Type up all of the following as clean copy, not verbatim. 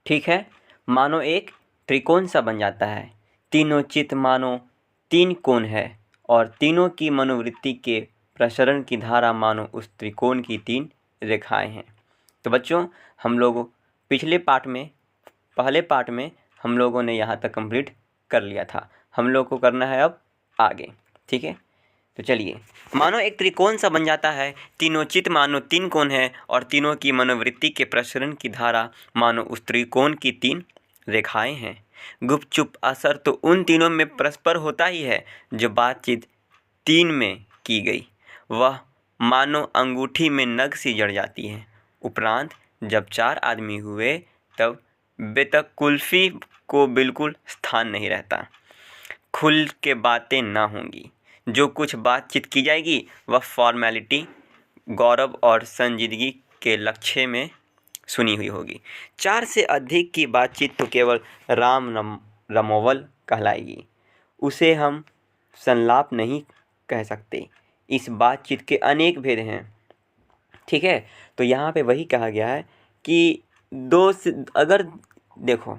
ठीक है। मानो एक त्रिकोण सा बन जाता है, तीनों चित्त मानो तीन कोण है, और तीनों की मनोवृत्ति के प्रसरण की धारा मानो उस त्रिकोण की तीन रेखाएं हैं। तो बच्चों, हम लोग पहले पार्ट में हम लोगों ने यहाँ तक कंप्लीट कर लिया था। हम लोग को करना है अब आगे। ठीक है, तो चलिए। मानो एक त्रिकोण सा बन जाता है, तीनों चित्त मानो तीन कोण है, और तीनों की मनोवृत्ति के प्रसरण की धारा मानो उस त्रिकोण की तीन रेखाएं हैं। गुपचुप असर तो उन तीनों में परस्पर होता ही है जो बातचीत तीन में की गई, वह मानो अंगूठी में नग सी जड़ जाती है। उपरांत जब चार आदमी हुए तब बेतकुल्फी को बिल्कुल स्थान नहीं रहता। खुल के बातें ना होंगी, जो कुछ बातचीत की जाएगी वह फॉर्मेलिटी, गौरव और संजीदगी के लक्ष्य में सुनी हुई होगी। चार से अधिक की बातचीत तो केवल रमोवल कहलाएगी, उसे हम संलाप नहीं कह सकते। इस बातचीत के अनेक भेद हैं। ठीक है, तो यहाँ पे वही कहा गया है कि अगर देखो,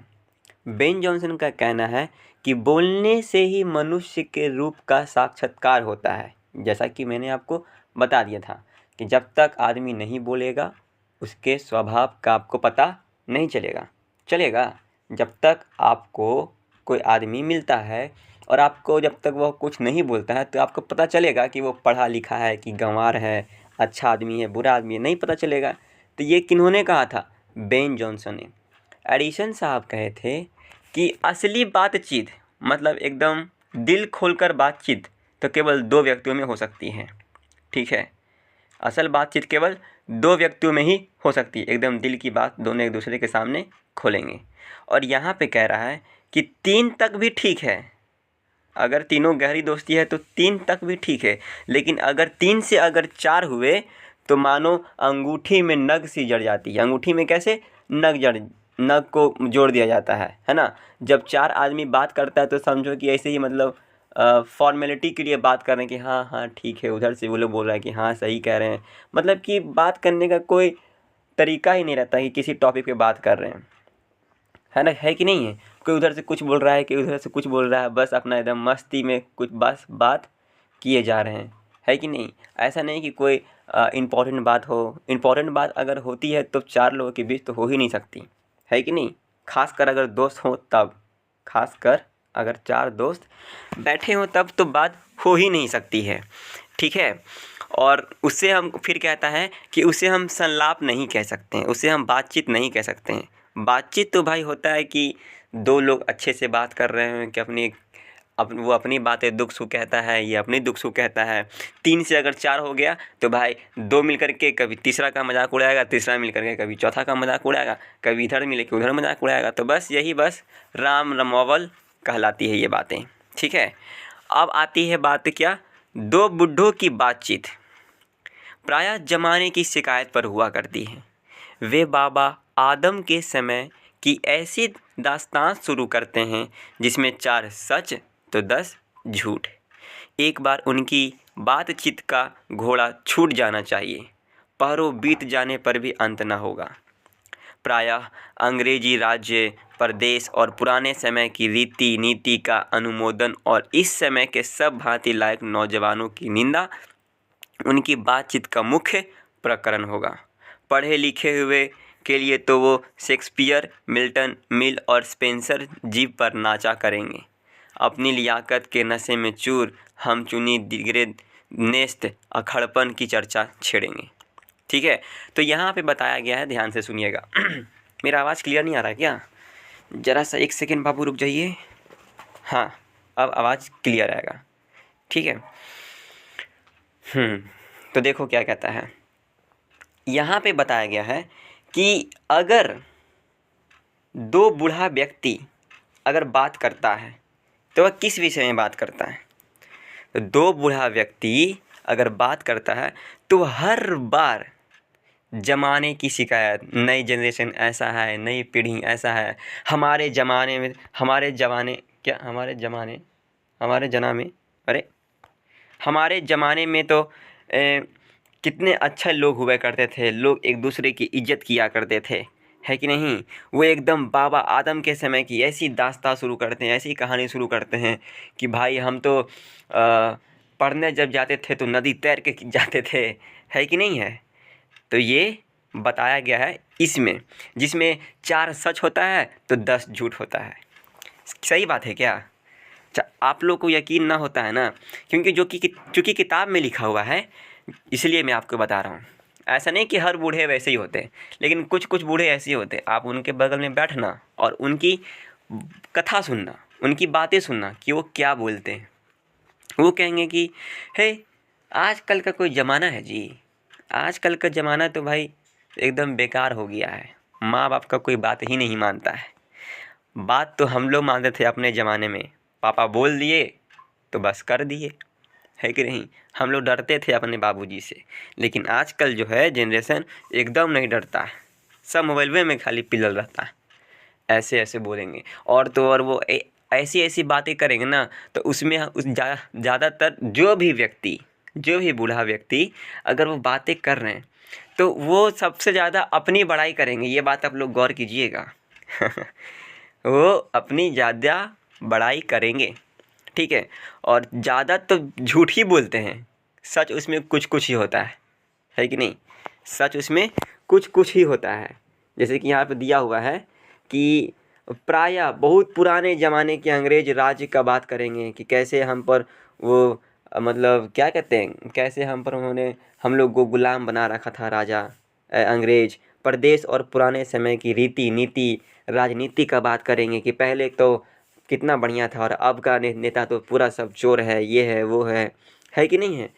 बेन जॉनसन का कहना है कि बोलने से ही मनुष्य के रूप का साक्षात्कार होता है। जैसा कि मैंने आपको बता दिया था कि जब तक आदमी नहीं बोलेगा उसके स्वभाव का आपको पता नहीं चलेगा। जब तक आपको कोई आदमी मिलता है और आपको जब तक वह कुछ नहीं बोलता है तो आपको पता चलेगा कि वो पढ़ा लिखा है कि गंवार है, अच्छा आदमी है, बुरा आदमी है, नहीं पता चलेगा। तो ये किन्होंने कहा था? बेन जॉनसन ने। एडिसन साहब कहे थे कि असली बातचीत मतलब एकदम दिल खोलकर बातचीत तो केवल दो व्यक्तियों में हो सकती है। ठीक है, असल बातचीत केवल दो व्यक्तियों में ही हो सकती है। एकदम दिल की बात दोनों एक दूसरे के सामने खोलेंगे। और यहाँ पे कह रहा है कि तीन तक भी ठीक है। अगर तीनों गहरी दोस्ती है तो तीन तक भी ठीक है, लेकिन अगर तीन से अगर चार हुए तो मानो अंगूठी में नग सी जड़ जाती है। अंगूठी में कैसे नग को जोड़ दिया जाता है ना। जब चार आदमी बात करता है तो समझो कि ऐसे ही मतलब फॉर्मेलिटी के लिए बात कर रहे हैं कि हाँ हाँ ठीक है, उधर से वो लोग बोल रहा है कि हाँ सही कह रहे हैं। मतलब कि बात करने का कोई तरीका ही नहीं रहता कि किसी टॉपिक पे बात कर रहे हैं, है ना, है कि नहीं है। कोई उधर से कुछ बोल रहा है, कोई उधर से कुछ बोल रहा है, बस अपना एकदम मस्ती में कुछ बस बात किए जा रहे हैं, है कि नहीं। ऐसा नहीं कि कोई इम्पोर्टेंट बात हो। इम्पोर्टेंट बात अगर होती है तो चार लोगों के बीच तो हो ही नहीं सकती, है कि नहीं। खासकर अगर दोस्त हो तब, खासकर अगर चार दोस्त बैठे हों तब तो बात हो ही नहीं सकती है। ठीक है, और उससे हम फिर कहता है कि उसे हम संलाप नहीं कह सकते हैं, उसे हम बातचीत नहीं कह सकते हैं। बातचीत तो भाई होता है कि दो लोग अच्छे से बात कर रहे हैं कि वो अपनी बातें दुख सुख कहता है, ये अपनी दुख सुख कहता है। तीन से अगर चार हो गया तो भाई दो मिल करके कभी तीसरा का मजाक उड़ाएगा, तीसरा मिल करके कभी चौथा का मजाक उड़ाएगा, कभी इधर मिले के उधर मजाक उड़ाएगा। तो बस यही रमोवल कहलाती है ये बातें। ठीक है, अब आती है बात क्या, दो बुड्ढों की बातचीत प्रायः जमाने की शिकायत पर हुआ करती है। वे बाबा आदम के समय की ऐसी दास्तान शुरू करते हैं जिसमें चार सच तो 10 झूठ। एक बार उनकी बातचीत का घोड़ा छूट जाना चाहिए, पहरों बीत जाने पर भी अंत न होगा। प्रायः अंग्रेजी राज्य, प्रदेश और पुराने समय की रीति नीति का अनुमोदन और इस समय के सब भांति लायक नौजवानों की निंदा उनकी बातचीत का मुख्य प्रकरण होगा। पढ़े लिखे हुए के लिए तो वो शेक्सपियर, मिल्टन, मिल और स्पेंसर जीभ पर नाचा करेंगे। अपनी लियाकत के नशे में चूर हम चुनी दिगरे नेस्त अखड़पन की चर्चा छेड़ेंगे। ठीक है, तो यहाँ पे बताया गया है, ध्यान से सुनिएगा। मेरा आवाज़ क्लियर नहीं आ रहा है क्या? ज़रा सा एक सेकेंड बाबू रुक जाइए। हाँ, अब आवाज़ क्लियर आएगा। ठीक है। तो देखो क्या कहता है, यहाँ पे बताया गया है कि अगर दो बूढ़ा व्यक्ति अगर बात करता है तो वह किस विषय में बात करता है। तो दो बूढ़ा व्यक्ति अगर बात करता है तो हर बार ज़माने की शिकायत, नई जनरेशन ऐसा है, नई पीढ़ी ऐसा है, हमारे ज़माने में हमारे ज़माने में तो कितने अच्छे लोग हुआ करते थे, लोग एक दूसरे की इज्जत किया करते थे, है कि नहीं। वो एकदम बाबा आदम के समय की ऐसी दास्तां शुरू करते हैं, ऐसी कहानी शुरू करते हैं कि भाई हम तो पढ़ने जब जाते थे तो नदी तैर के जाते थे, है कि नहीं है। तो ये बताया गया है इसमें, जिसमें 4 सच होता है तो 10 झूठ होता है। सही बात है क्या। आप लोग को यकीन ना होता है ना, क्योंकि चूँकि किताब में लिखा हुआ है इसलिए मैं आपको बता रहा हूँ। ऐसा नहीं कि हर बूढ़े वैसे ही होते हैं, लेकिन कुछ कुछ बूढ़े ऐसे ही होते हैं। आप उनके बगल में बैठना और उनकी कथा सुनना, उनकी बातें सुनना कि वो क्या बोलते हैं। वो कहेंगे कि हे आजकल का कोई ज़माना है जी, आजकल का ज़माना तो भाई एकदम बेकार हो गया है, माँ बाप का कोई बात ही नहीं मानता है। बात तो हम लोग मानते थे अपने ज़माने में, पापा बोल दिए तो बस कर दिए, है कि नहीं। हम लोग डरते थे अपने बाबूजी से, लेकिन आजकल जो है जनरेशन एकदम नहीं डरता है, सब मोबाइल में खाली पिलल रहता है। ऐसे ऐसे बोलेंगे और तो और वो ऐसी ऐसी बातें करेंगे ना, तो उसमें ज़्यादातर जो भी बूढ़ा व्यक्ति अगर वो बातें कर रहे हैं तो वो सबसे ज़्यादा अपनी बड़ाई करेंगे। ये बात आप लोग गौर कीजिएगा। वो अपनी ज़्यादा बड़ाई करेंगे, ठीक है। और ज़्यादा तो झूठ ही बोलते हैं, सच उसमें कुछ कुछ ही होता है कि नहीं। सच उसमें कुछ कुछ ही होता है। जैसे कि यहाँ पे दिया हुआ है कि प्रायः बहुत पुराने ज़माने के अंग्रेज राज्य का बात करेंगे कि कैसे हम पर वो मतलब क्या कहते हैं, कैसे हम लोग को गुलाम बना रखा था राजा अंग्रेज। प्रदेश और पुराने समय की रीति नीति राजनीति का बात करेंगे कि पहले तो कितना बढ़िया था और अब का नेता तो पूरा सब चोर है, ये है वो है कि नहीं है।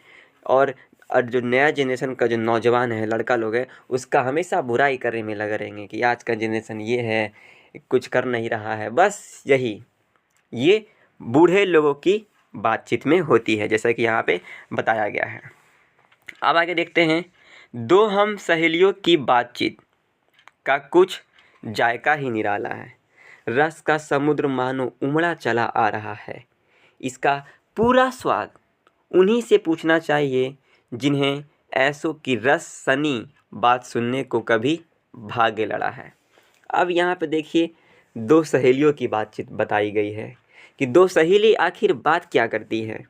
और जो नया जनरेशन का जो नौजवान है, लड़का लोग है, उसका हमेशा बुराई करने में लगे रहेंगे कि आज का जनरेशन ये है, कुछ कर नहीं रहा है। बस ये बूढ़े लोगों की बातचीत में होती है, जैसा कि यहाँ पे बताया गया है। अब आगे देखते हैं, दो हम सहेलियों की बातचीत का कुछ जायका ही निराला है। रस का समुद्र मानो उमड़ा चला आ रहा है। इसका पूरा स्वाद उन्हीं से पूछना चाहिए जिन्हें ऐसों की रस सनी बात सुनने को कभी भाग्य लड़ा है। अब यहाँ पे देखिए, दो सहेलियों की बातचीत बताई गई है कि दो सहेली आखिर बात क्या करती है।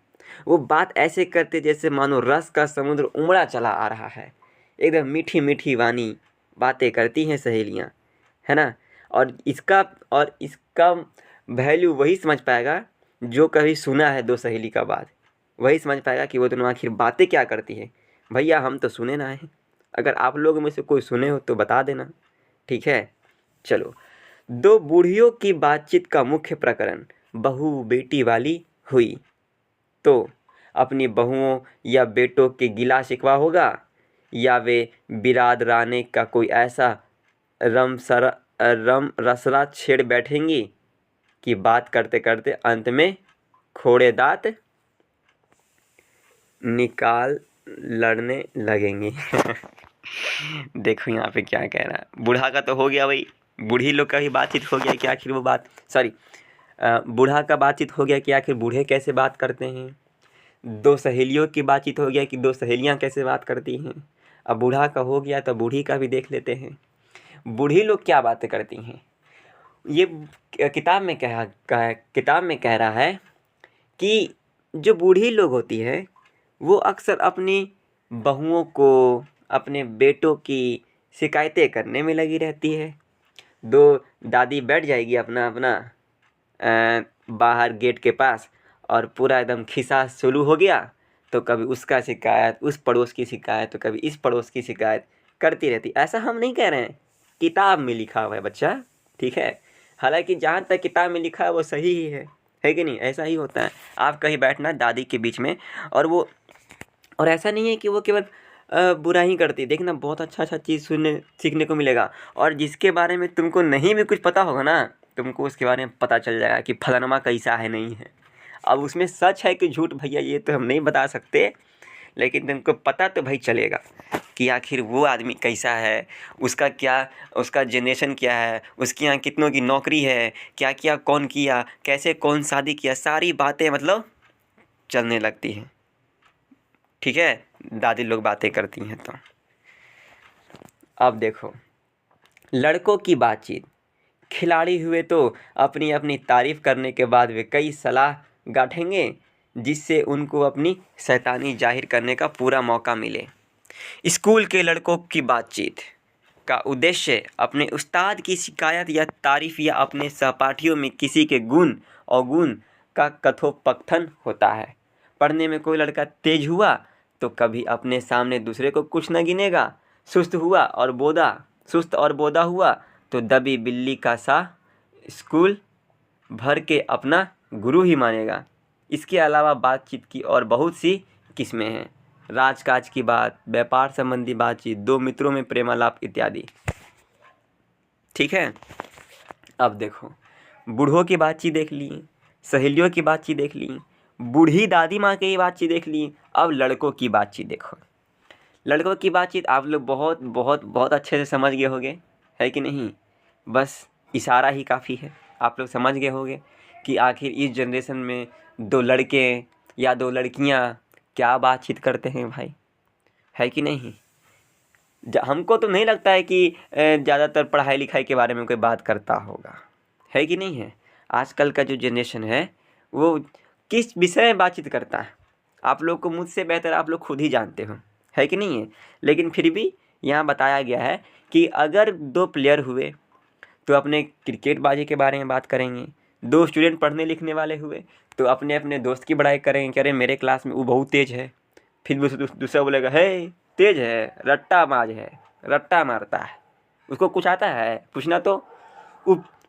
वो बात ऐसे करते जैसे मानो रस का समुद्र उमड़ा चला आ रहा है। एकदम मीठी मीठी वाणी बातें करती हैं सहेलियाँ, है ना। और इसका वैल्यू वही समझ पाएगा जो कभी सुना है दो सहेली का बात, वही समझ पाएगा कि वो दोनों आखिर बातें क्या करती है। भैया हम तो सुने ना हैं, अगर आप लोग में से कोई सुने हो तो बता देना, ठीक है। चलो, दो बूढ़ियों की बातचीत का मुख्य प्रकरण बहू बेटी वाली हुई तो अपनी बहुओं या बेटों के गिला शिकवा होगा, या वे बिरादराने का कोई ऐसा रम रसला छेड़ बैठेंगी कि बात करते करते अंत में खोड़े दांत निकाल लड़ने लगेंगी। देखो यहाँ पे क्या कह रहा है। बूढ़ा का तो हो गया भाई, बूढ़ी लोग का ही बातचीत हो गया कि आखिर वो बात बूढ़ा का बातचीत हो गया कि आखिर बूढ़े कैसे बात करते हैं। दो सहेलियों की बातचीत हो गया कि दो सहेलियाँ कैसे बात करती हैं। अब बूढ़ा का हो गया तो बूढ़ी का भी देख लेते हैं, बूढ़ी लोग क्या बातें करती हैं। ये किताब में कह रहा है कि जो बूढ़ी लोग होती है वो अक्सर अपनी बहुओं को, अपने बेटों की शिकायतें करने में लगी रहती है। दो दादी बैठ जाएगी अपना बाहर गेट के पास और पूरा एकदम खिस्सा शुरू हो गया, तो कभी उसका शिकायत, उस पड़ोस की शिकायत, तो कभी इस पड़ोस की शिकायत करती रहती। ऐसा हम नहीं कह रहे हैं, किताब में लिखा हुआ है बच्चा, ठीक है। हालांकि जहाँ तक किताब में लिखा है वो सही ही है कि नहीं। ऐसा ही होता है। आप कहीं बैठना दादी के बीच में और ऐसा नहीं है कि वो केवल बुरा ही करती, देखना बहुत अच्छा चीज़ सुनने सीखने को मिलेगा। और जिसके बारे में तुमको नहीं भी कुछ पता होगा ना, तुमको उसके बारे में पता चल जाएगा कि फलानमा कैसा है नहीं है। अब उसमें सच है कि झूठ भैया ये तो हम नहीं बता सकते, लेकिन तुमको पता तो भाई चलेगा कि आखिर वो आदमी कैसा है, उसका जनरेशन क्या है, उसके यहाँ कितनों की नौकरी है, क्या क्या कौन किया, कैसे कौन शादी किया, सारी बातें मतलब चलने लगती हैं, ठीक है। दादी लोग बातें करती हैं तो अब देखो, लड़कों की बातचीत। खिलाड़ी हुए तो अपनी अपनी तारीफ़ करने के बाद वे कई सलाह गाँठेंगे जिससे उनको अपनी शैतानी जाहिर करने का पूरा मौका मिले। स्कूल के लड़कों की बातचीत का उद्देश्य अपने उस्ताद की शिकायत या तारीफ़ या अपने सहपाठियों में किसी के गुण अवगुण का कथोपकथन होता है। पढ़ने में कोई लड़का तेज हुआ तो कभी अपने सामने दूसरे को कुछ न गिनेगा। सुस्त और बोदा हुआ तो दबी बिल्ली का सा स्कूल भर के अपना गुरु ही मानेगा। इसके अलावा बातचीत की और बहुत सी किस्में हैं। राजकाज की बात, व्यापार संबंधी बातचीत, दो मित्रों में प्रेमालाप इत्यादि। ठीक है, अब देखो, बूढ़ों की बातचीत देख ली, सहेलियों की बातचीत देख ली, बूढ़ी दादी माँ की बातचीत देख ली। अब लड़कों की बातचीत देखो। लड़कों की बातचीत आप लोग बहुत बहुत बहुत अच्छे से समझ गए होंगे, है कि नहीं? बस इशारा ही काफ़ी है, आप लोग समझ गए होंगे कि आखिर इस जनरेशन में दो लड़के या दो लड़कियां क्या बातचीत करते हैं भाई, है कि नहीं? हमको तो नहीं लगता है कि ज़्यादातर पढ़ाई लिखाई के बारे में कोई बात करता होगा, है कि नहीं है? आजकल का जो जनरेशन है वो किस विषय में बातचीत करता है, आप लोग को मुझसे बेहतर आप लोग खुद ही जानते हो, है कि नहीं है? लेकिन फिर भी यहाँ बताया गया है कि अगर दो प्लेयर हुए तो अपने क्रिकेट बाजी के बारे में बात करेंगे। दो स्टूडेंट पढ़ने लिखने वाले हुए तो अपने अपने दोस्त की बड़ाई करेंगे कि अरे मेरे क्लास में वो बहुत तेज़ है। फिर दूसरा बोलेगा है तेज़ है, रट्टाबाज है, रट्टा मारता है, उसको कुछ आता है पूछना तो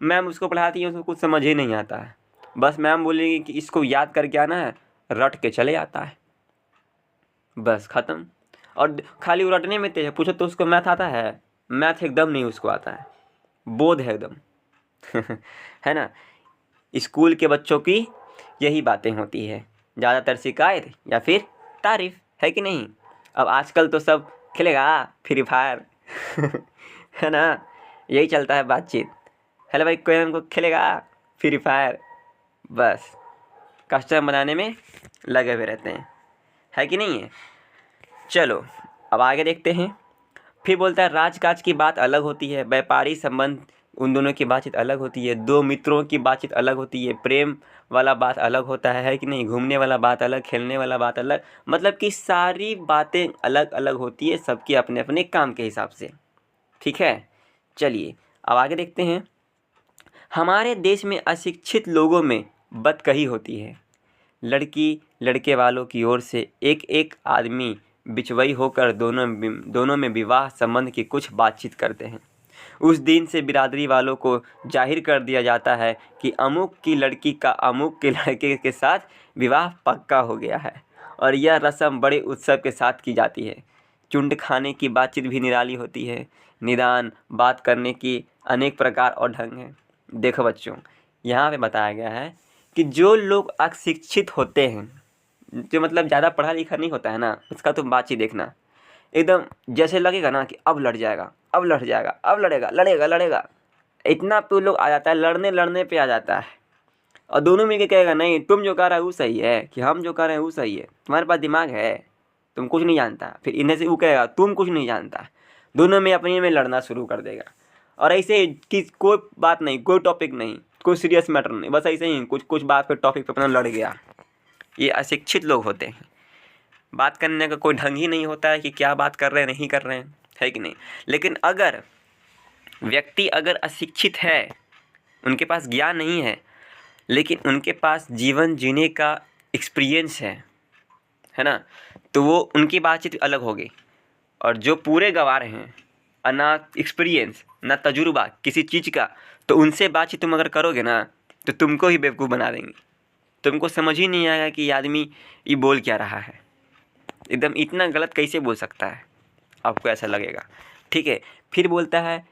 मैम उसको पढ़ाती है, उसको कुछ समझ ही नहीं आता है, बस मैम बोलेंगी कि इसको याद करके आना है, रट के चले आता है, बस ख़त्म। और खाली वो रटने में तेज है, पूछो तो उसको मैथ आता है? मैथ एकदम नहीं उसको आता है, बोध है एकदम है ना? स्कूल के बच्चों की यही बातें होती है, ज़्यादातर शिकायत या फिर तारीफ़, है कि नहीं? अब आजकल तो सब खेलेगा फ्री फायर है ना, यही चलता है बातचीत। हेलो भाई कोई हमको खेलेगा फ्री फायर, बस कस्टमर बनाने में लगे हुए रहते हैं, है कि नहीं है? चलो अब आगे देखते हैं। फिर बोलता है राजकाज की बात अलग होती है, व्यापारी संबंध उन दोनों की बातचीत अलग होती है, दो मित्रों की बातचीत अलग होती है, प्रेम वाला बात अलग होता है कि नहीं? घूमने वाला बात अलग, खेलने वाला बात अलग, मतलब कि सारी बातें अलग अलग होती है, सबकी अपने अपने काम के हिसाब से। ठीक है, चलिए अब आगे देखते हैं। हमारे देश में अशिक्षित लोगों में बदकही होती है। लड़की लड़के वालों की ओर से एक एक आदमी बिचवई होकर दोनों में विवाह संबंध की कुछ बातचीत करते हैं। उस दिन से बिरादरी वालों को जाहिर कर दिया जाता है कि अमुक की लड़की का अमुक के लड़के के साथ विवाह पक्का हो गया है, और यह रस्म बड़े उत्सव के साथ की जाती है। चुंड खाने की बातचीत भी निराली होती है। निदान बात करने की अनेक प्रकार और ढंग हैं। देखो बच्चों, यहाँ पे बताया गया है कि जो लोग अशिक्षित होते हैं, जो मतलब ज़्यादा पढ़ा लिखा नहीं होता है ना, उसका तुम बातचीत देखना, एकदम जैसे लगेगा ना कि अब लड़ जाएगा, अब लड़ जाएगा, अब लड़ेगा, इतना पे लोग आ जाता है, लड़ने पे आ जाता है। और दोनों मिलके कहेगा नहीं तुम जो कह रहे हो वो सही है, कि हम जो कह रहे हैं वो सही है, तुम्हारे पास दिमाग है, तुम कुछ नहीं जानता। फिर इन्हें से वो कहेगा तुम कुछ नहीं जानता, दोनों में अपने में लड़ना शुरू कर देगा। और ऐसे कि कोई बात नहीं, कोई टॉपिक नहीं, कोई सीरियस मैटर नहीं, बस ऐसे ही कुछ बात पे टॉपिक पे अपना लड़ गया। ये अशिक्षित लोग होते हैं। बात करने का कोई ढंग ही नहीं होता है कि क्या बात कर रहे हैं नहीं कर रहे हैं, है कि नहीं? लेकिन अगर व्यक्ति अगर अशिक्षित है, उनके पास ज्ञान नहीं है, लेकिन उनके पास जीवन जीने का एक्सपीरियंस है ना, तो वो उनकी बातचीत अलग होगी। और जो पूरे गंवार हैं, ना एक्सपीरियंस ना तजुर्बा किसी चीज़ का, तो उनसे बातचीत तुम अगर करोगे ना तो तुमको ही बेवकूफ़ बना देंगे। तुमको समझ ही नहीं आएगा कि ये आदमी ये बोल क्या रहा है, एकदम इतना गलत कैसे बोल सकता है, आपको ऐसा लगेगा। ठीक है, फिर बोलता है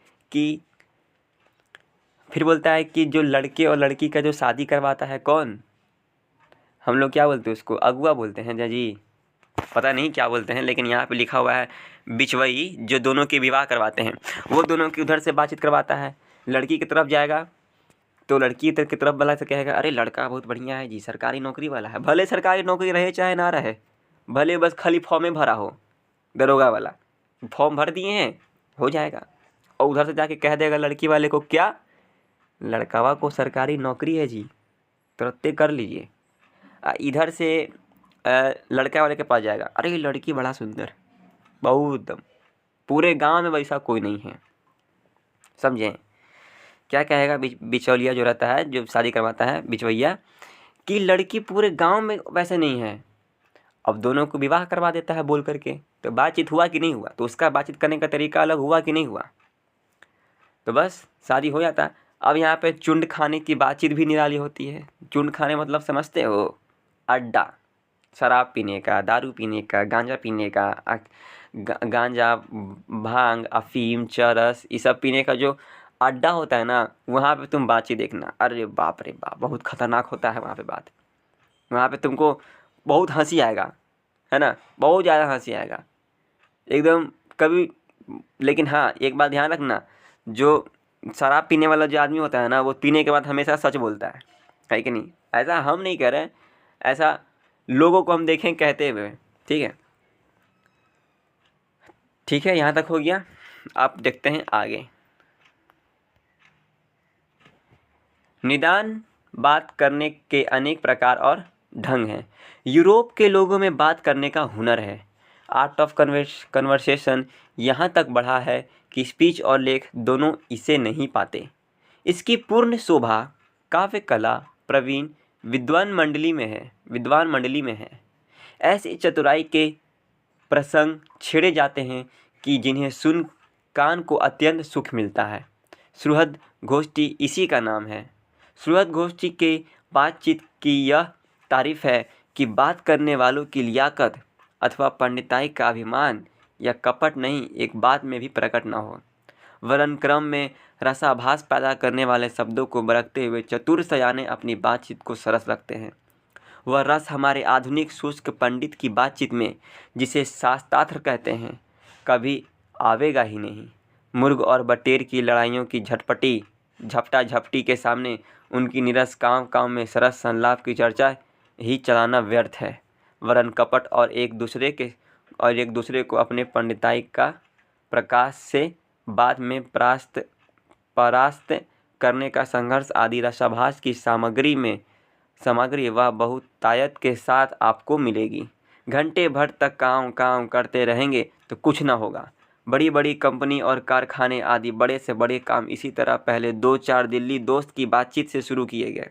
कि जो लड़के और लड़की का जो शादी करवाता है कौन, हम लोग क्या बोलते हैं उसको, अगुआ बोलते हैं जी, पता नहीं क्या बोलते हैं, लेकिन यहाँ पे लिखा हुआ है बिचवई, जो दोनों के विवाह करवाते हैं, वो दोनों की उधर से बातचीत करवाता है। लड़की की तरफ जाएगा तो लड़की की तरफ वाला से कहेगा अरे लड़का बहुत बढ़िया है जी, सरकारी नौकरी वाला है, भले सरकारी नौकरी रहे चाहे ना रहे, भले बस खाली फॉर्म में भरा हो, दरोगा वाला फॉर्म भर दिए हैं, हो जाएगा। और उधर से जाके कह देगा लड़की वाले को, क्या लड़कावा को सरकारी नौकरी है जी, तुरंत कर लीजिए। इधर से लड़का वाले के पास जाएगा, अरे ये लड़की बड़ा सुंदर, बहुत दम, पूरे गांव में वैसा कोई नहीं है। समझें? क्या कहेगा बिचौलिया जो रहता है, जो शादी करवाता है, बिचवैया, कि लड़की पूरे गांव में वैसे नहीं है। अब दोनों को विवाह करवा देता है बोल करके। तो बातचीत हुआ कि नहीं हुआ? तो उसका बातचीत करने का तरीका अलग हुआ कि नहीं हुआ? तो बस शादी हो जाता है। अब यहाँ पे चुंड खाने की बातचीत भी निराली होती है। चुंड खाने मतलब समझते हो? अड्डा, शराब पीने का, दारू पीने का, गांजा पीने का, गांजा, भांग, अफीम, चरस, ये सब पीने का जो अड्डा होता है ना, वहाँ पे तुम बातचीत देखना, अरे बाप रे बाप, बहुत खतरनाक होता है वहाँ पे बात। वहाँ पे तुमको बहुत हंसी आएगा, है ना, बहुत ज़्यादा हंसी आएगा एकदम कभी। लेकिन हाँ, एक बात ध्यान रखना, जो शराब पीने वाला जो आदमी होता है ना, वो पीने के बाद हमेशा सच बोलता है कि नहीं? ऐसा हम नहीं कह रहे, ऐसा लोगों को हम देखें कहते हुए। ठीक है, ठीक है, यहाँ तक हो गया। आप देखते हैं आगे। निदान बात करने के अनेक प्रकार और ढंग हैं। यूरोप के लोगों में बात करने का हुनर है। आर्ट ऑफ कन्वर्सेशन यहाँ तक बढ़ा है कि स्पीच और लेख दोनों इसे नहीं पाते। इसकी पूर्ण शोभा काव्य कला प्रवीण विद्वान मंडली में है। ऐसी चतुराई के प्रसंग छेड़े जाते हैं कि जिन्हें सुन कान को अत्यंत सुख मिलता है। सुहृद गोष्ठी इसी का नाम है। सुहृद गोष्ठी के बातचीत की यह तारीफ है कि बात करने वालों की लियाकत अथवा पंडिताई का अभिमान या कपट नहीं एक बात में भी प्रकट न हो, वरन क्रम में रसाभास पैदा करने वाले शब्दों को बरतते हुए चतुर सयाने अपनी बातचीत को सरस रखते हैं। वह रस हमारे आधुनिक शुष्क पंडित की बातचीत में, जिसे शास्त्रार्थ कहते हैं, कभी आवेगा ही नहीं। मुर्ग और बटेर की लड़ाइयों की झपटा झपटी के सामने उनकी निरस काम में सरस संलाप की चर्चा ही चलाना व्यर्थ है, वरन कपट और एक दूसरे को अपने पंडिताई का प्रकाश से बाद में परास्त करने का संघर्ष आदि रसाभास की सामग्री वह बहुतायत के साथ आपको मिलेगी। घंटे भर तक काम करते रहेंगे तो कुछ ना होगा। बड़ी बड़ी कंपनी और कारखाने आदि बड़े से बड़े काम इसी तरह पहले 2-4 दिल्ली दोस्त की बातचीत से शुरू किए गए,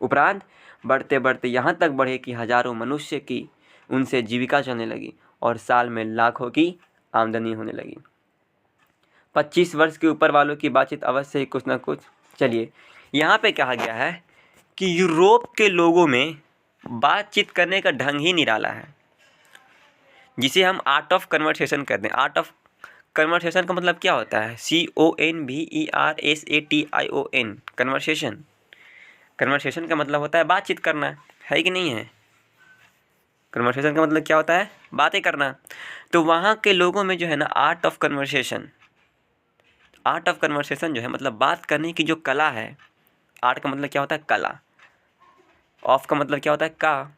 उपरांत बढ़ते बढ़ते यहाँ तक बढ़े कि हजारों मनुष्य की उनसे जीविका चलने लगी और साल में लाखों की आमदनी होने लगी। 25 वर्ष के ऊपर वालों की बातचीत अवश्य ही कुछ ना कुछ। चलिए, यहाँ पे कहा गया है कि यूरोप के लोगों में बातचीत करने का ढंग ही निराला है, जिसे हम आर्ट ऑफ कन्वर्सेशन कहते हैं। आर्ट ऑफ कन्वर्सेशन का मतलब क्या होता है? CONVERSATION, कन्वर्सेशन का मतलब होता है बातचीत करना, है कि नहीं है? कन्वर्सेशन का मतलब क्या होता है? बातें करना। तो वहाँ के लोगों में जो है ना, आर्ट ऑफ कन्वर्सेशन जो है मतलब बात करने की जो कला है। आर्ट का मतलब क्या होता है? कला। ऑफ का मतलब क्या होता है? का।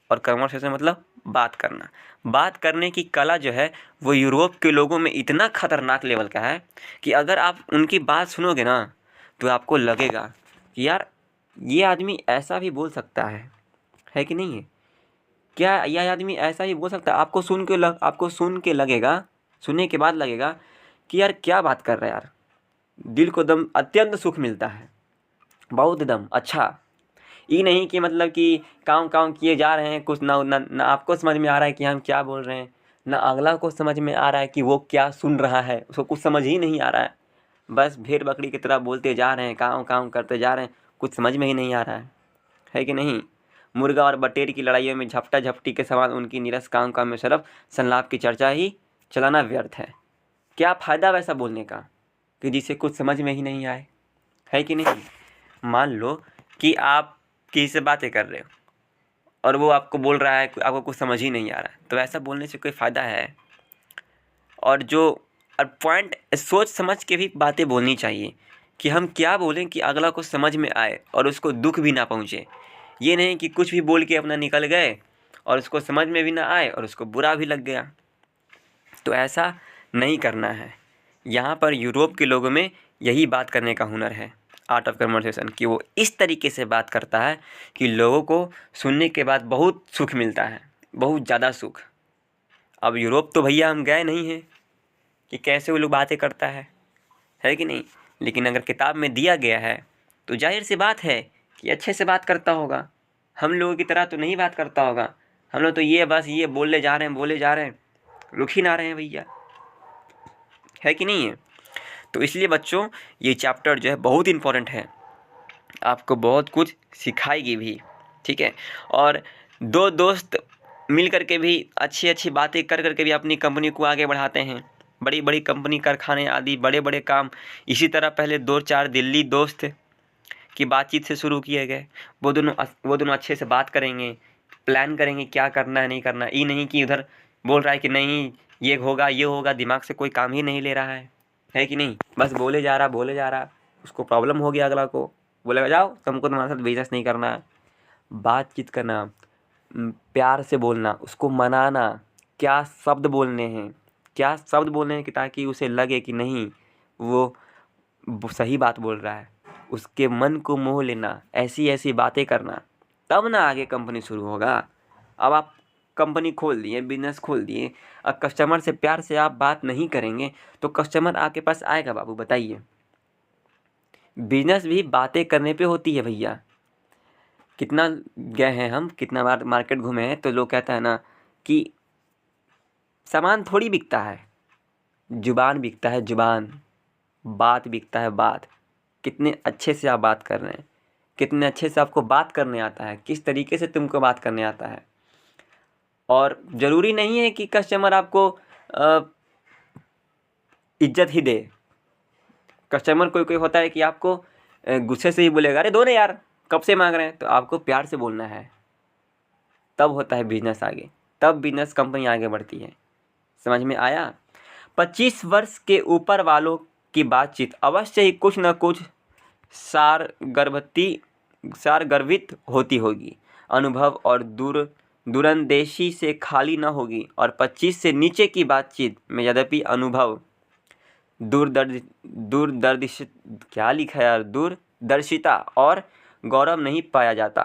और कन्वर्सेशन मतलब बात करना। बात करने की कला जो है वो यूरोप के लोगों में इतना खतरनाक लेवल का है कि अगर आप उनकी बात सुनोगे ना तो आपको लगेगा कि यार ये आदमी ऐसा भी बोल सकता है कि नहीं है? क्या यह आदमी ऐसा ही बोल सकता है? आपको सुन के लगेगा, सुनने के बाद लगेगा कि यार क्या बात कर रहा है यार, दिल को दम अत्यंत सुख मिलता है, बहुत दम अच्छा। ये नहीं कि मतलब कि काम किए जा रहे हैं, कुछ ना आपको समझ में आ रहा है कि हम क्या बोल रहे हैं, ना अगला को समझ में आ रहा है कि वो क्या सुन रहा है, उसको कुछ समझ ही नहीं आ रहा है। बस भेड़ बकरी की तरह बोलते जा रहे हैं, काम करते जा रहे हैं, कुछ समझ में ही नहीं आ रहा है कि नहीं? मुर्गा और बटेर की लड़ाइयों में झपटा झपटी के समान उनकी नीरस काम में सरफ संलाप की चर्चा ही चलाना व्यर्थ है। क्या फ़ायदा वैसा बोलने का कि जिसे कुछ समझ में ही नहीं आए, है कि नहीं? मान लो कि आप किसी से बातें कर रहे हो और वो आपको बोल रहा है, आपको कुछ समझ ही नहीं आ रहा है, तो ऐसा बोलने से कोई फ़ायदा है? और पॉइंट सोच समझ के भी बातें बोलनी चाहिए कि हम क्या बोलें कि अगला को समझ में आए और उसको दुख भी ना पहुँचे। ये नहीं कि कुछ भी बोल के अपना निकल गए और उसको समझ में भी ना आए और उसको बुरा भी लग गया। तो ऐसा नहीं करना है। यहाँ पर यूरोप के लोगों में यही बात करने का हुनर है, आर्ट ऑफ कन्वर्सेशन, कि वो इस तरीके से बात करता है कि लोगों को सुनने के बाद बहुत सुख मिलता है, बहुत ज़्यादा सुख। अब यूरोप तो भैया हम गए नहीं हैं कि कैसे वो लोग बातें करता है कि नहीं, लेकिन अगर किताब में दिया गया है तो जाहिर सी बात है कि अच्छे से बात करता होगा। हम लोगों की तरह तो नहीं बात करता होगा, हम लोग तो ये बस ये बोले जा रहे हैं, रुक ही ना रहे हैं भैया, है कि नहीं है। तो इसलिए बच्चों ये चैप्टर जो है बहुत इम्पोर्टेंट है, आपको बहुत कुछ सिखाएगी भी, ठीक है। और दो दोस्त मिल कर के भी अच्छी अच्छी बातें कर कर के भी अपनी कंपनी को आगे बढ़ाते हैं, बड़ी बड़ी कंपनी, कारखाने आदि बड़े बड़े काम इसी तरह पहले 2-4 दिल्ली दोस्त की बातचीत से शुरू किए गए। वो दोनों अच्छे से बात करेंगे, प्लान करेंगे क्या करना है नहीं करना, ये नहीं कि उधर बोल रहा है कि नहीं ये होगा, दिमाग से कोई काम ही नहीं ले रहा है कि नहीं, बस बोले जा रहा, उसको प्रॉब्लम हो गया, अगला को बोलेगा जाओ तुमको तुम्हारे साथ बिजनेस नहीं करना है। बातचीत करना, प्यार से बोलना, उसको मनाना, क्या शब्द बोलने हैं कि ताकि उसे लगे कि नहीं वो सही बात बोल रहा है, उसके मन को मोह लेना, ऐसी ऐसी बातें करना, तब ना आगे कंपनी शुरू होगा। अब आप कंपनी खोल दिए, बिजनेस खोल दिए, अब कस्टमर से प्यार से आप बात नहीं करेंगे तो कस्टमर आपके पास आएगा बाबू, बताइए। बिजनेस भी बातें करने पे होती है भैया। कितना गए हैं हम, कितना बार मार्केट घूमे हैं, तो लोग कहता है ना कि सामान थोड़ी बिकता है, जुबान बिकता है, जुबान, बात बिकता है, बात। कितने अच्छे से आप बात कर रहे हैं, कितने अच्छे से आपको बात करने आता है, किस तरीके से तुमको बात करने आता है। और ज़रूरी नहीं है कि कस्टमर आपको इज्जत ही दे। कस्टमर कोई कोई होता है कि आपको गुस्से से ही बोलेगा, अरे दो ना यार, कब से मांग रहे हैं। तो आपको प्यार से बोलना है, तब होता है बिजनेस आगे, तब बिजनेस कंपनी आगे बढ़ती है। समझ में आया। 25 वर्ष के ऊपर वालों की बातचीत अवश्य ही कुछ न कुछ सारगर्भित होती होगी, अनुभव और दूरंदेशी से खाली न होगी। और 25 से नीचे की बातचीत में यद्यपि अनुभव, दूरदर्शिता और गौरव नहीं पाया जाता,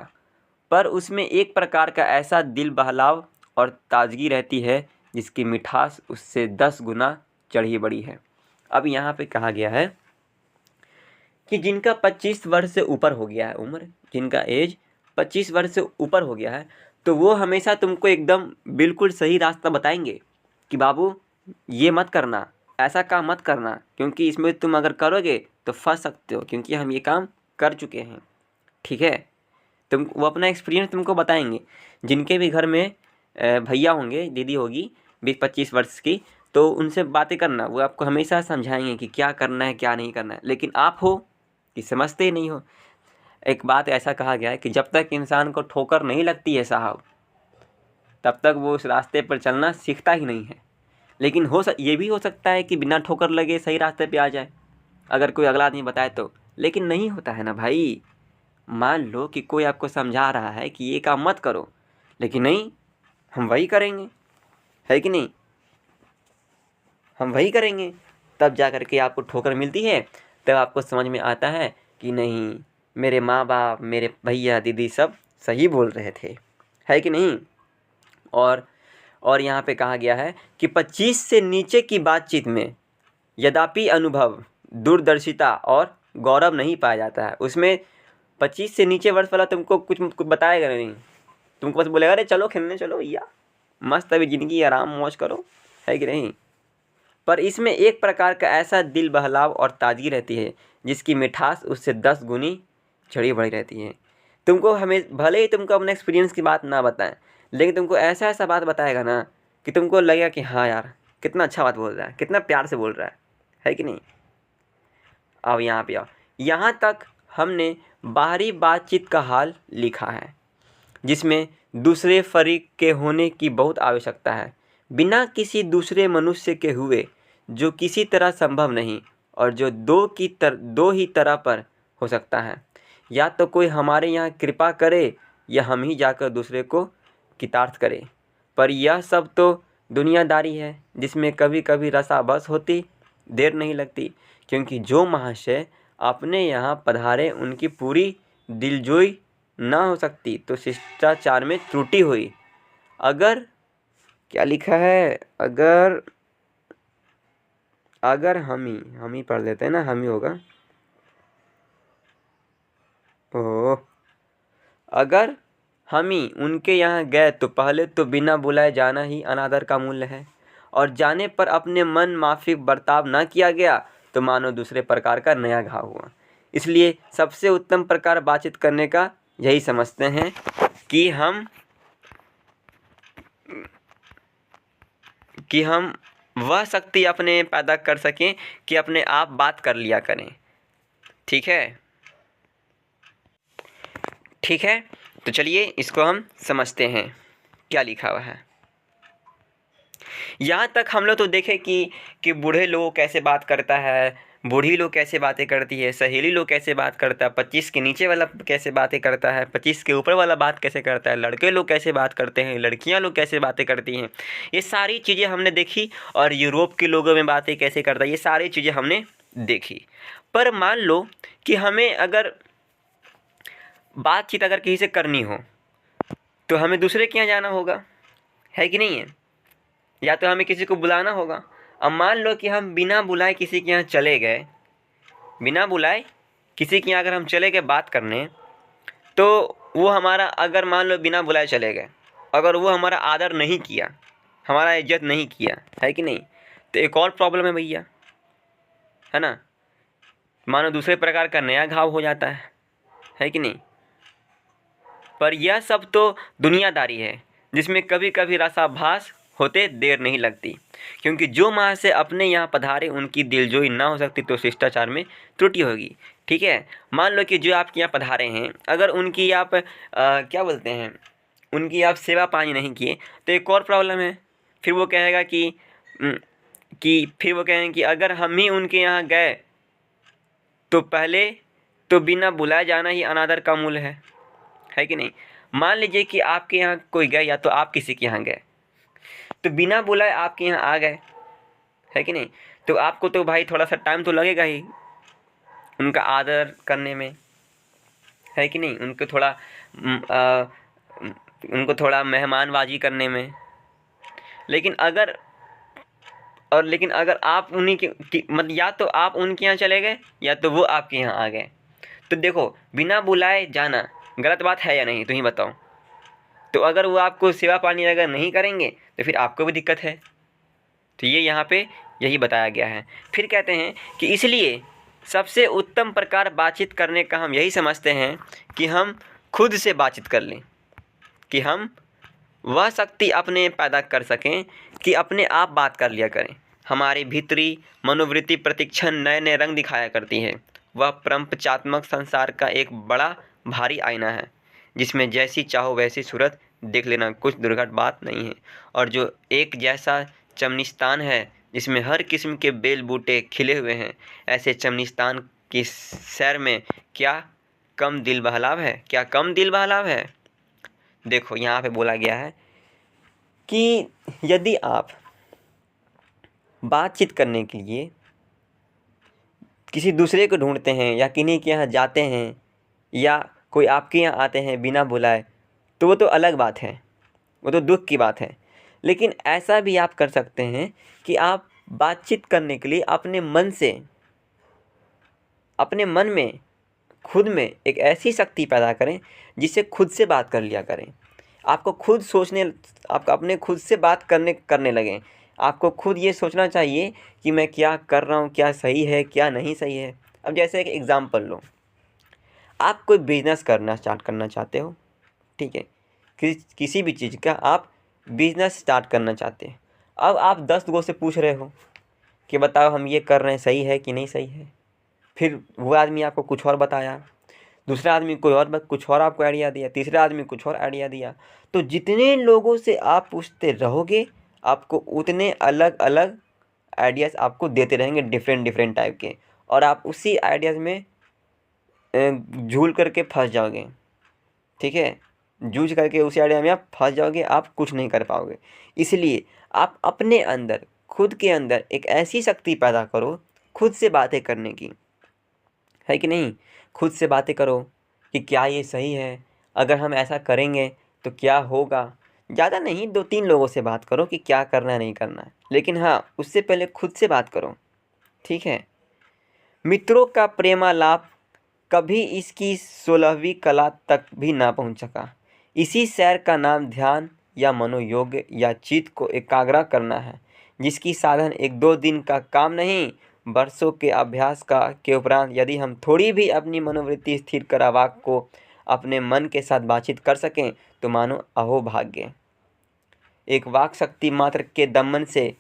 पर उसमें एक प्रकार का ऐसा दिल बहलाव और ताजगी रहती है जिसकी मिठास उससे 10 गुना चढ़ी बड़ी है। अब यहाँ पे कहा गया है कि जिनका 25 वर्ष से ऊपर हो गया है उम्र, जिनका एज 25 वर्ष से ऊपर हो गया है, तो वो हमेशा तुमको एकदम बिल्कुल सही रास्ता बताएंगे कि बाबू ये मत करना, ऐसा काम मत करना, क्योंकि इसमें तुम अगर करोगे तो फंस सकते हो, क्योंकि हम ये काम कर चुके हैं, ठीक है। वो अपना एक्सपीरियंस तुमको बताएंगे। जिनके भी घर में भैया होंगे, दीदी होगी 20-25 वर्ष की, तो उनसे बातें करना, वो आपको हमेशा समझाएंगे कि क्या करना है क्या नहीं करना है। लेकिन आप हो कि समझते ही नहीं हो। एक बात ऐसा कहा गया है कि जब तक इंसान को ठोकर नहीं लगती है साहब, तब तक वो उस रास्ते पर चलना सीखता ही नहीं है। लेकिन ये भी हो सकता है कि बिना ठोकर लगे सही रास्ते पे आ जाए, अगर कोई अगला आदमी बताए तो। लेकिन नहीं होता है ना भाई। मान लो कि कोई आपको समझा रहा है कि ये काम मत करो, लेकिन नहीं, हम वही करेंगे, है कि नहीं, हम वही करेंगे, तब जा कर के आपको ठोकर मिलती है, तब आपको समझ में आता है कि नहीं, मेरे माँ बाप, मेरे भैया दीदी सब सही बोल रहे थे, है कि नहीं। और यहाँ पे कहा गया है कि 25 से नीचे की बातचीत में यद्यपि अनुभव, दूरदर्शिता और गौरव नहीं पाया जाता है। उसमें 25 से नीचे वर्ष वाला तुमको कुछ बताएगा नहीं, तुमको बस बोलेगा अरे चलो खेलने चलो भैया, मस्त अभी ज़िंदगी आराम मौज करो, है कि नहीं। पर इसमें एक प्रकार का ऐसा दिल बहलाव और ताजगी रहती है जिसकी मिठास उससे 10 गुनी चढ़ी बढ़ी रहती है। तुमको हमें भले ही तुमको अपने एक्सपीरियंस की बात ना बताएं, लेकिन तुमको ऐसा ऐसा बात बताएगा ना कि तुमको लगेगा कि हाँ यार, कितना अच्छा बात बोल रहा है, कितना प्यार से बोल रहा है कि नहीं। अब यहाँ पे आओ, यहाँ तक हमने बाहरी बातचीत का हाल लिखा है, जिसमें दूसरे फरीक के होने की बहुत आवश्यकता है, बिना किसी दूसरे मनुष्य के हुए, जो किसी तरह संभव नहीं, और जो दो ही तरह पर हो सकता है। या तो कोई हमारे यहाँ कृपा करे, या हम ही जाकर दूसरे को कृतार्थ करें। पर यह सब तो दुनियादारी है, जिसमें कभी कभी रसाबस होती देर नहीं लगती, क्योंकि जो महाशय अपने यहाँ पधारे उनकी पूरी दिलजोई ना हो सकती तो शिष्टाचार में त्रुटि हुई। अगर क्या लिखा है, अगर हम ही पढ़ लेते हैं ना, हम ही होगा। ओह, अगर हम ही उनके यहाँ गए तो पहले तो बिना बुलाए जाना ही अनादर का मूल्य है, और जाने पर अपने मन माफिक बर्ताव ना किया गया तो मानो दूसरे प्रकार का नया घाव हुआ। इसलिए सबसे उत्तम प्रकार बातचीत करने का यही समझते हैं कि हम वह शक्ति अपने पैदा कर सकें कि अपने आप बात कर लिया करें। ठीक है, तो चलिए इसको हम समझते हैं क्या लिखा हुआ है। यहाँ तक हम लोग तो देखे कि बूढ़े लोग कैसे बात करता है, बूढ़ी लोग कैसे बातें करती है, सहेली लोग कैसे बात करता है, 25 के नीचे वाला कैसे बातें करता है, 25 के ऊपर वाला बात कैसे करता है, लड़के लोग कैसे बात करते हैं, लड़कियाँ लोग कैसे बातें करती हैं, ये सारी चीज़ें हमने देखी। और यूरोप के लोगों में बातें कैसे करता है, ये सारी चीज़ें हमने देखी। पर मान लो कि हमें अगर बातचीत अगर किसी से करनी हो तो हमें दूसरे के यहाँ जाना होगा, है कि नहीं है, या तो हमें किसी को बुलाना होगा। अब मान लो कि हम बिना बुलाए किसी के यहाँ चले गए, बिना बुलाए किसी के यहाँ अगर हम चले गए बात करने, तो वो हमारा, अगर मान लो बिना बुलाए चले गए, अगर वो हमारा आदर नहीं किया, हमारा इज्जत नहीं किया, है कि नहीं, तो एक और प्रॉब्लम है भैया, है ना, मानो दूसरे प्रकार का नया घाव हो जाता है कि नहीं। पर यह सब तो दुनियादारी है जिसमें कभी कभी रसाभास होते देर नहीं लगती, क्योंकि जो माँ से अपने यहाँ पधारे उनकी दिलजोई ना हो सकती तो शिष्टाचार में त्रुटि होगी। ठीक है, मान लो कि जो आपके यहाँ पधारे हैं, अगर उनकी आप क्या बोलते हैं, उनकी आप सेवा पानी नहीं किए तो एक और प्रॉब्लम है। फिर वो कहेगा फिर वो कहेंगे कि अगर हम ही उनके यहाँ गए तो पहले तो बिना बुलाए जाना ही अनादर का मूल है कि नहीं। मान लीजिए कि आपके यहाँ कोई गए, या तो आप किसी के यहाँ गए तो बिना बुलाए आपके यहाँ आ गए, है कि नहीं, तो आपको तो भाई थोड़ा सा टाइम तो लगेगा ही उनका आदर करने में, है कि नहीं, उनको थोड़ा मेहमानबाजी करने में। लेकिन अगर आप उन्हीं की मतलब, या तो आप उनके यहाँ चले गए या तो वो आपके यहाँ आ गए, तो देखो बिना बुलाए जाना गलत बात है या नहीं, तुम ही बताओ। तो अगर वो आपको सेवा पानी अगर नहीं करेंगे तो फिर आपको भी दिक्कत है। तो ये यहाँ पे यही बताया गया है। फिर कहते हैं कि इसलिए सबसे उत्तम प्रकार बातचीत करने का हम यही समझते हैं कि हम खुद से बातचीत कर लें, कि हम वह शक्ति अपने पैदा कर सकें कि अपने आप बात कर लिया करें। हमारी भीतरी मनोवृत्ति प्रतिक्षण नए नए रंग दिखाया करती है। वह प्रपंचात्मक संसार का एक बड़ा भारी आईना है जिसमें जैसी चाहो वैसी सूरत देख लेना कुछ दुर्घट बात नहीं है, और जो एक जैसा चमनिस्तान है जिसमें हर किस्म के बेल बूटे खिले हुए हैं, ऐसे चमनिस्तान की सैर में क्या कम दिल बहलाव है। देखो यहाँ पे बोला गया है कि यदि आप बातचीत करने के लिए किसी दूसरे को ढूंढते हैं या किन्हीं के यहाँ जाते हैं या कोई आपके यहाँ आते हैं बिना बुलाए, तो वो तो अलग बात है, वो तो दुख की बात है। लेकिन ऐसा भी आप कर सकते हैं कि आप बातचीत करने के लिए अपने मन में खुद में एक ऐसी शक्ति पैदा करें जिससे खुद से बात कर लिया करें। आपको अपने खुद से बात करने लगें। आपको खुद ये सोचना चाहिए कि मैं क्या कर रहा हूँ, क्या सही है क्या नहीं सही है। अब जैसे एक एग्ज़ाम्पल लो, आप कोई बिज़नेस करना स्टार्ट करना चाहते हो, ठीक है, किसी भी चीज़ का आप बिज़नेस स्टार्ट करना चाहते हैं। अब आप 10 लोगों से पूछ रहे हो कि बताओ हम ये कर रहे हैं सही है कि नहीं सही है। फिर वो आदमी आपको कुछ और बताया, दूसरा आदमी कुछ और आपको आइडिया दिया, तीसरा आदमी कुछ और आइडिया दिया। तो जितने लोगों से आप पूछते रहोगे आपको उतने अलग अलग आइडियाज़ आपको देते रहेंगे, डिफरेंट टाइप के, और आप उसी आइडियाज़ में झूल करके फंस जाओगे। ठीक है, जूझ करके उसी आइडिया में आप फंस जाओगे, आप कुछ नहीं कर पाओगे। इसलिए आप अपने अंदर खुद के अंदर एक ऐसी शक्ति पैदा करो खुद से बातें करने की, है कि नहीं। खुद से बातें करो कि क्या ये सही है, अगर हम ऐसा करेंगे तो क्या होगा। ज़्यादा नहीं, 2-3 लोगों से बात करो कि क्या करना है नहीं करना है, लेकिन हाँ उससे पहले खुद से बात करो, ठीक है। मित्रों का प्रेमालाप कभी इसकी 16वीं कला तक भी ना पहुंच सका। इसी सैर का नाम ध्यान या मनोयोग या चित्त को एकाग्र करना है, जिसकी साधन 1-2 दिन का काम नहीं, वर्षों के अभ्यास का के उपरांत यदि हम थोड़ी भी अपनी मनोवृत्ति स्थिर कर वाक को अपने मन के साथ बातचीत कर सकें तो मानो अहोभाग्य। एक वाक शक्ति मात्र के दमन से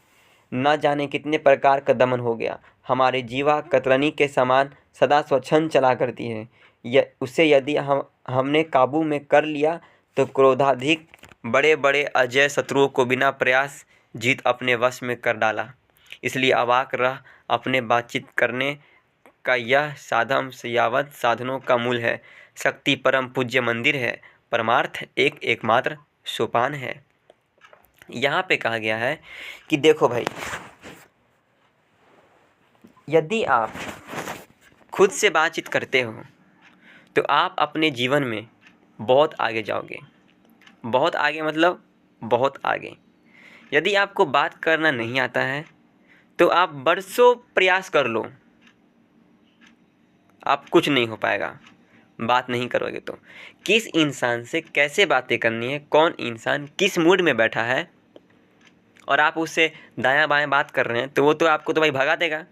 न जाने कितने प्रकार का दमन हो गया। हमारी जीवा कतरनी के समान सदा स्वच्छंद चला करती है। उसे यदि हमने काबू में कर लिया तो क्रोधाधिक बड़े बड़े अजय शत्रुओं को बिना प्रयास जीत अपने वश में कर डाला। इसलिए अवाक रह अपने बातचीत करने का यह साधन यावत साधनों का मूल है। शक्ति परम पूज्य मंदिर है, परमार्थ एक एकमात्र सोपान है। यहाँ पे कहा गया है कि देखो भाई, यदि आप खुद से बातचीत करते हो तो आप अपने जीवन में बहुत आगे जाओगे। बहुत आगे मतलब बहुत आगे। यदि आपको बात करना नहीं आता है तो आप बरसों प्रयास कर लो, आप कुछ नहीं हो पाएगा, बात नहीं करोगे तो। किस इंसान से कैसे बातें करनी है, कौन इंसान किस मूड में बैठा है, और आप उससे दायां बायां बात कर रहे हैं तो वो तो आपको तो भाई भगा देगा,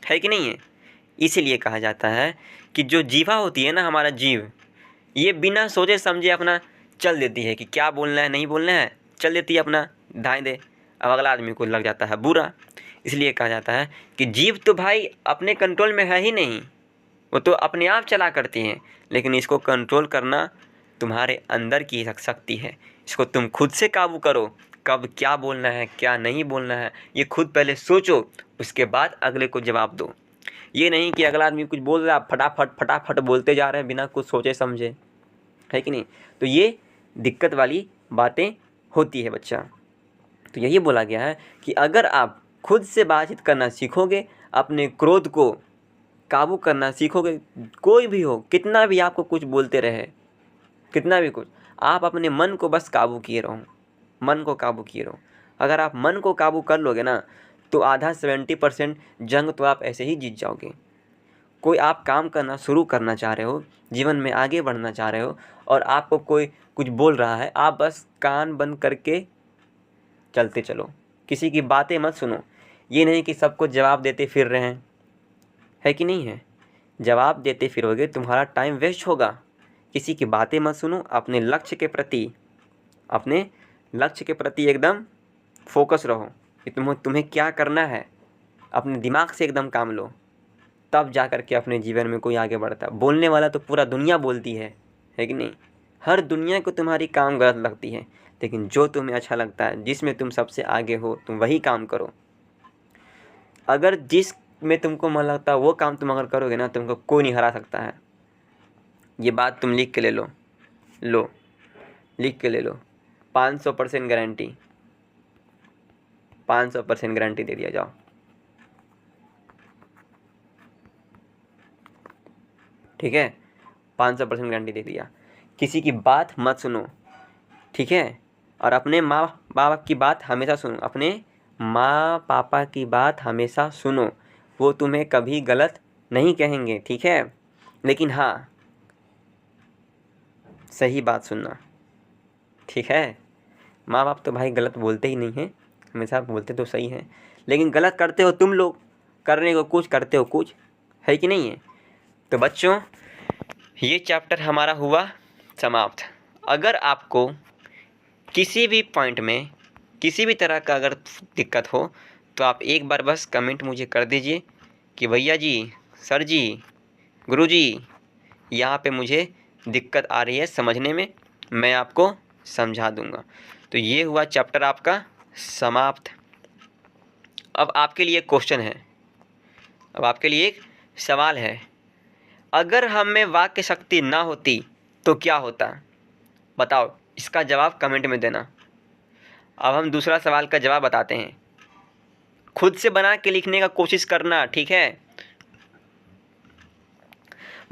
है कि नहीं है। इसीलिए कहा जाता है कि जो जीवा होती है ना, हमारा जीव, ये बिना सोचे समझे अपना चल देती है कि क्या बोलना है नहीं बोलना है, चल देती है अपना धाएं दे। अब अगला आदमी को लग जाता है बुरा। इसलिए कहा जाता है कि जीव तो भाई अपने कंट्रोल में है ही नहीं, वो तो अपने आप चला करती हैं, लेकिन इसको कंट्रोल करना तुम्हारे अंदर की शक्ति है। इसको तुम खुद से काबू करो। कब क्या बोलना है क्या नहीं बोलना है ये खुद पहले सोचो, उसके बाद अगले को जवाब दो। ये नहीं कि अगला आदमी कुछ बोल रहा है आप फटाफट बोलते जा रहे हैं बिना कुछ सोचे समझे, है कि नहीं। तो ये दिक्कत वाली बातें होती है बच्चा। तो यही बोला गया है कि अगर आप खुद से बातचीत करना सीखोगे, अपने क्रोध को काबू करना सीखोगे, कोई भी हो कितना भी आपको कुछ बोलते रहे, कितना भी कुछ, आप अपने मन को बस काबू किए रहो, मन को काबू किए रहो। अगर आप मन को काबू कर लोगे ना तो आधा 70% जंग तो आप ऐसे ही जीत जाओगे। कोई आप काम करना शुरू करना चाह रहे हो, जीवन में आगे बढ़ना चाह रहे हो, और आपको कोई कुछ बोल रहा है, आप बस कान बंद करके चलते चलो, किसी की बातें मत सुनो। ये नहीं कि सबको जवाब देते फिर रहे हैं, है कि नहीं है। जवाब देते फिरोगे तुम्हारा टाइम वेस्ट होगा। किसी की बातें मत सुनो, अपने लक्ष्य के प्रति एकदम फोकस रहो कि तुम्हें क्या करना है। अपने दिमाग से एकदम काम लो, तब जा कर के अपने जीवन में कोई आगे बढ़ता है। बोलने वाला तो पूरा दुनिया बोलती है कि नहीं। हर दुनिया को तुम्हारी काम गलत लगती है, लेकिन जो तुम्हें अच्छा लगता है, जिसमें तुम सबसे आगे हो, तुम वही काम करो। अगर जिस में तुमको मन लगता है वो काम तुम अगर करोगे ना, तुमको कोई नहीं हरा सकता है। ये बात तुम लिख के ले लो, लिख के ले लो। 500% गारंटी, 500% गारंटी दे दिया जाओ, ठीक है। 500% गारंटी दे दिया। किसी की बात मत सुनो, ठीक है। और अपने माँ बाप की बात हमेशा सुनो, अपने माँ पापा की बात हमेशा सुनो, वो तुम्हें कभी गलत नहीं कहेंगे, ठीक है। लेकिन हाँ, सही बात सुनना, ठीक है। माँ बाप तो भाई गलत बोलते ही नहीं हैं, हमेशा बोलते तो सही हैं, लेकिन गलत करते हो तुम लोग, करने को कुछ करते हो कुछ, है कि नहीं है। तो बच्चों, ये चैप्टर हमारा हुआ समाप्त। अगर आपको किसी भी पॉइंट में किसी भी तरह का अगर दिक्कत हो तो आप एक बार बस कमेंट मुझे कर दीजिए कि भैया जी, सर जी, गुरु जी, यहाँ पे मुझे दिक्कत आ रही है समझने में, मैं आपको समझा दूँगा। तो ये हुआ चैप्टर आपका समाप्त। अब आपके लिए क्वेश्चन है, अब आपके लिए एक सवाल है। अगर हम में वाक्य शक्ति ना होती तो क्या होता, बताओ। इसका जवाब कमेंट में देना। अब हम दूसरा सवाल का जवाब बताते हैं। खुद से बना के लिखने का कोशिश करना, ठीक है।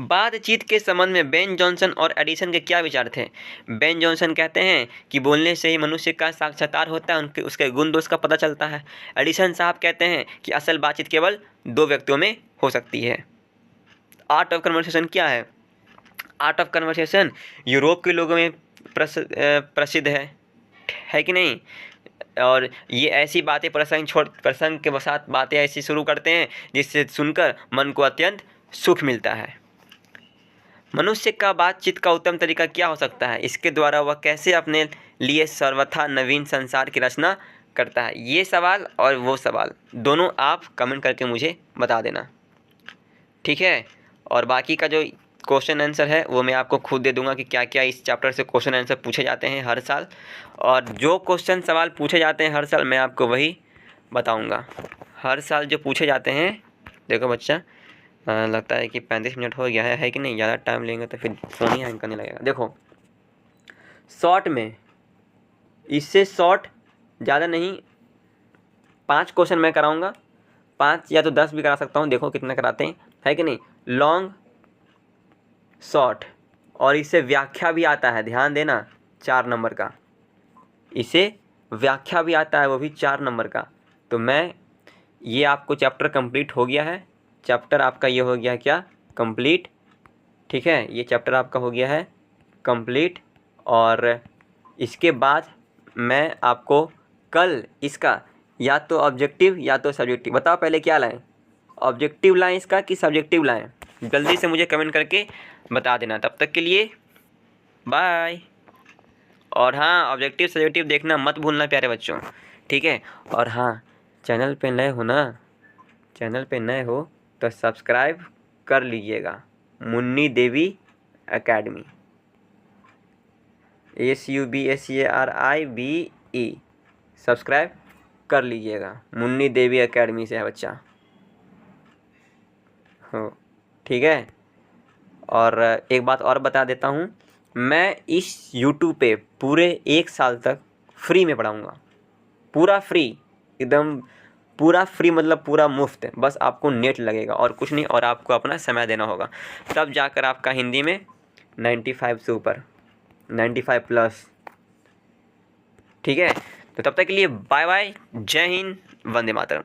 बातचीत के संबंध में बेन जॉनसन और एडिसन के क्या विचार थे? बेन जॉनसन कहते हैं कि बोलने से ही मनुष्य का साक्षात्कार होता है, उसके गुण दोष का पता चलता है। एडिसन साहब कहते हैं कि असल बातचीत केवल दो व्यक्तियों में हो सकती है। आर्ट ऑफ कन्वर्सेशन क्या है? आर्ट ऑफ कन्वर्सेशन यूरोप के लोगों में प्रसिद्ध है कि नहीं? और ये ऐसी बातें प्रसंग के साथ बातें ऐसी शुरू करते हैं जिससे सुनकर मन को अत्यंत सुख मिलता है। मनुष्य का बातचीत का उत्तम तरीका क्या हो सकता है? इसके द्वारा वह कैसे अपने लिए सर्वथा नवीन संसार की रचना करता है? ये सवाल और वो सवाल दोनों आप कमेंट करके मुझे बता देना, ठीक है। और बाकी का जो क्वेश्चन आंसर है वो मैं आपको खुद दे दूंगा कि क्या क्या इस चैप्टर से क्वेश्चन आंसर पूछे जाते हैं हर साल, और जो क्वेश्चन सवाल पूछे जाते हैं हर साल मैं आपको वही बताऊंगा। हर साल जो पूछे जाते हैं, देखो बच्चा लगता है कि 35 मिनट हो गया है कि नहीं? ज़्यादा टाइम लेंगे तो फिर फ़ोन ही हैंग करने लगेगा। देखो शॉर्ट में, इससे शॉर्ट ज़्यादा नहीं, 5 क्वेश्चन मैं कराऊंगा, 5 या तो 10 भी करा सकता हूँ, देखो कितना कराते हैं, है कि नहीं। लॉन्ग शॉर्ट, और इससे व्याख्या भी आता है, ध्यान देना, 4 नंबर का, इसे व्याख्या भी आता है, वो भी 4 नंबर का। तो मैं ये आपको चैप्टर कंप्लीट हो गया है, चैप्टर आपका ये हो गया क्या? कंप्लीट, ठीक है। ये चैप्टर आपका हो गया है कंप्लीट। और इसके बाद मैं आपको कल इसका या तो ऑब्जेक्टिव या तो सब्जेक्टिव, बताओ पहले क्या लाएं, ऑब्जेक्टिव लाएं इसका कि सब्जेक्टिव लाएं? जल्दी से मुझे कमेंट करके बता देना। तब तक के लिए बाय। और हाँ, ऑब्जेक्टिव सब्जेक्टिव देखना मत भूलना प्यारे बच्चों, ठीक है। और हाँ, चैनल पे नए हो ना, चैनल पे नए हो तो सब्सक्राइब कर लीजिएगा, Munni Devi academy, SUBSARIBE, subscribe कर लीजिएगा, मुन्नी देवी एकेडमी से है बच्चा, हो, ठीक है। और एक बात और बता देता हूँ, मैं इस YouTube पे पूरे 1 साल तक फ्री में पढ़ाऊँगा, पूरा फ्री, एकदम पूरा फ्री, मतलब पूरा मुफ्त। बस आपको नेट लगेगा और कुछ नहीं, और आपको अपना समय देना होगा, तब जाकर आपका हिंदी में 95 से ऊपर, 95 प्लस, ठीक है। तो तब तक के लिए बाय बाय, जय हिंद, वंदे मातरम।